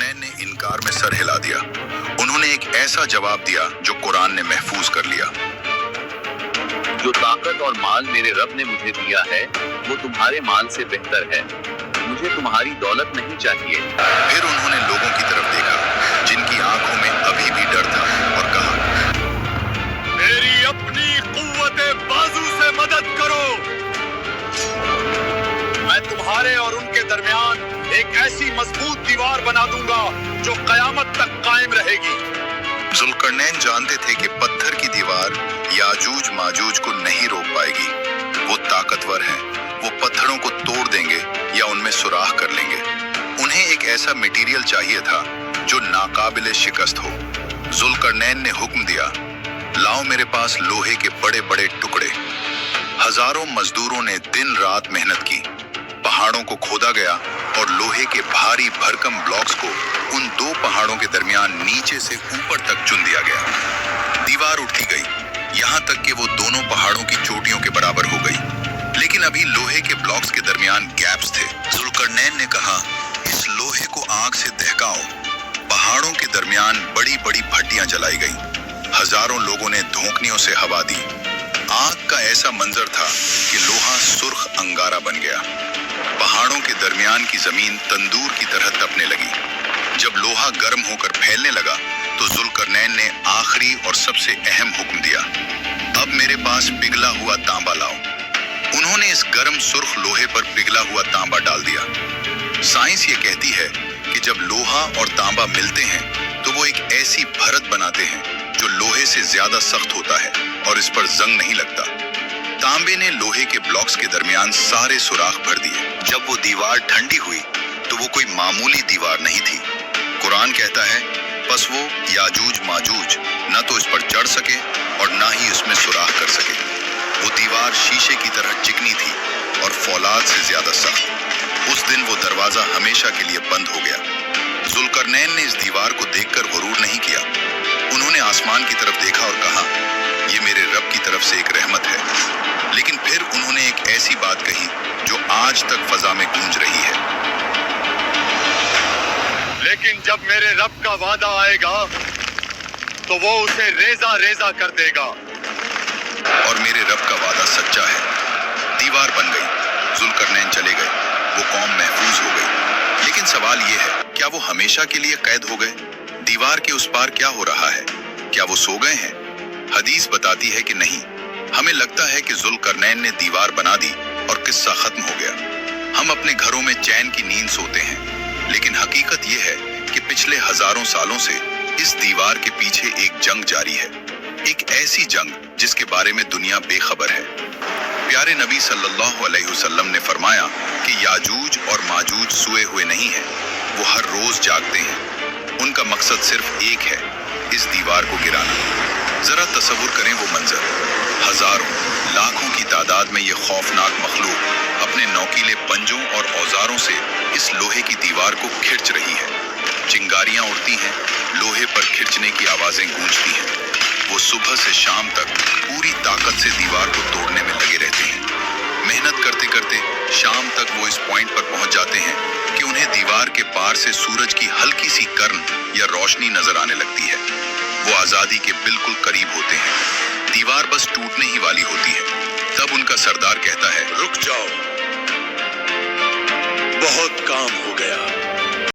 जुल्करनैन ने इनकार में सर हिला दिया। उन्होंने एक ऐसा जवाब दिया जो कुरान ने महफूज कर लिया। जो ताकत और माल मेरे रब ने मुझे दिया है वो तुम्हारे माल से बेहतर है। मुझे तुम्हारी दौलत नहीं चाहिए। फिर उन्होंने लोगों की तरफ देखा जिनकी आंखों में अभी भी डर था और कहा, मेरी अपनी कुव्वते बाजू से मदद करो। मैं तुम्हारे और उनके दरमियान एक ऐसी मजबूत दीवार बना दूंगा जो कयामत तक कायम रहेगी। जुल्करनैन जानते थे कि पत्थर की दीवार याजूज माजूज को नहीं रोक पाएगी। वो ताकतवर हैं, वो पत्थरों को तोड़ देंगे या उनमें सुराख कर लेंगे। उन्हें एक ऐसा मटेरियल चाहिए था जो नाकाबिले शिकस्त हो। जुल्करनैन ने हुक्म दिया, लाओ मेरे पास लोहे के बड़े बड़े टुकड़े। हजारों मजदूरों ने दिन रात मेहनत की। पहाड़ों को खोदा गया और लोहे के भारी भरकम ब्लॉक्स को उन दो पहाड़ों के दरमियान नीचे से ऊपर तक चुन दिया गया। दीवार उठी गई, यहाँ तक कि वो दोनों पहाड़ों की चोटियों के बराबर हो गई। लेकिन अभी लोहे के ब्लॉक्स के दरमियान गैप्स थे। जुल्करनैन ने कहा, इस लोहे को आग से दहकाओ। पहाड़ों के दरमियान बड़ी बड़ी भट्टियां जलाई गईं। हजारों लोगों ने धोंकनियों से हवा दी। आग का ऐसा मंजर था कि लोहा सुर्ख अंगारा बन गया। पहाड़ों के दरमियान की जमीन तंदूर की तरह तपने लगी। जब लोहा गर्म होकर फैलने लगा तो जुल्करनैन ने आखिरी और सबसे अहम हुक्म दिया, अब मेरे पास पिघला हुआ तांबा लाओ। उन्होंने इस गर्म सुर्ख लोहे पर पिघला हुआ तांबा डाल दिया। साइंस ये कहती है कि जब लोहा और तांबा मिलते हैं तो वो एक ऐसी भरत बनाते हैं जो लोहे से ज्यादा सख्त होता है और इस पर जंग नहीं लगता। तांबे ने लोहे के ब्लॉक्स के दरमियान सारे सुराख भर दिए। जब वो दीवार ठंडी हुई तो वो कोई मामूली दीवार नहीं थी। कुरान कहता है, बस वो याजूज माजूज न तो इस पर चढ़ सके और न ही उसमें सुराख कर सके। वो दीवार शीशे की तरह चिकनी थी और फौलाद से ज्यादा सख्त। उस दिन वो दरवाजा हमेशा के लिए बंद हो गया। जुल्करनैन ने इस दीवार को देखकर गुरूर नहीं किया। उन्होंने आसमान की तरफ देखा और कहा, ये मेरे रब की तरफ से एक रहमत है। लेकिन फिर उन्होंने एक ऐसी बात कही जो आज तक फजा में गूंज रही है, लेकिन जब मेरे रब का वादा आएगा तो वो उसे रेजा रेजा कर देगा। और मेरे रब का वादा सच्चा है। दीवार बन गई, जुल्करनैन चले गए, वो कौम महफूज हो गई। लेकिन सवाल ये है, क्या वो हमेशा के लिए कैद हो गए? दीवार के उस पार क्या हो रहा है? क्या वो सो गए हैं? हदीस बताती है कि नहीं। हमें लगता है कि जुल्करनैन ने दीवार बना दी और किस्सा खत्म हो गया। हम अपने घरों में चैन की नींद सोते हैं, लेकिन हकीकत यह है कि पिछले हजारों सालों से इस दीवार के पीछे एक जंग जारी है। एक ऐसी जंग जिसके बारे में दुनिया बेखबर है। प्यारे नबी सल्लल्लाहु अलैहि वसल्लम ने फरमाया कि याजूज और माजूज सोए हुए नहीं हैं, वो हर रोज जागते हैं। उनका मकसद सिर्फ एक है, इस दीवार को गिराना। जरा तसव्वुर करें वो मंजर, हजारों लाखों की तादाद में ये खौफनाक मखलूक अपने नौकीले पंजों और औजारों से इस लोहे की दीवार को खिंच रही है। चिंगारियां उड़ती हैं, लोहे पर खिंचने की आवाजें गूंजती हैं। वो सुबह से शाम तक पूरी ताकत से दीवार को तोड़ने में लगे रहते हैं। मेहनत करते करते शाम तक वो इस पॉइंट पर पहुंच जाते हैं कि उन्हें दीवार के पार से सूरज की हल्की सी किरण या रोशनी नजर आने लगती है। वो आजादी के बिल्कुल करीब होते हैं। दीवार बस टूटने ही वाली होती है। तब उनका सरदार कहता है, रुक जाओ, बहुत काम हो गया।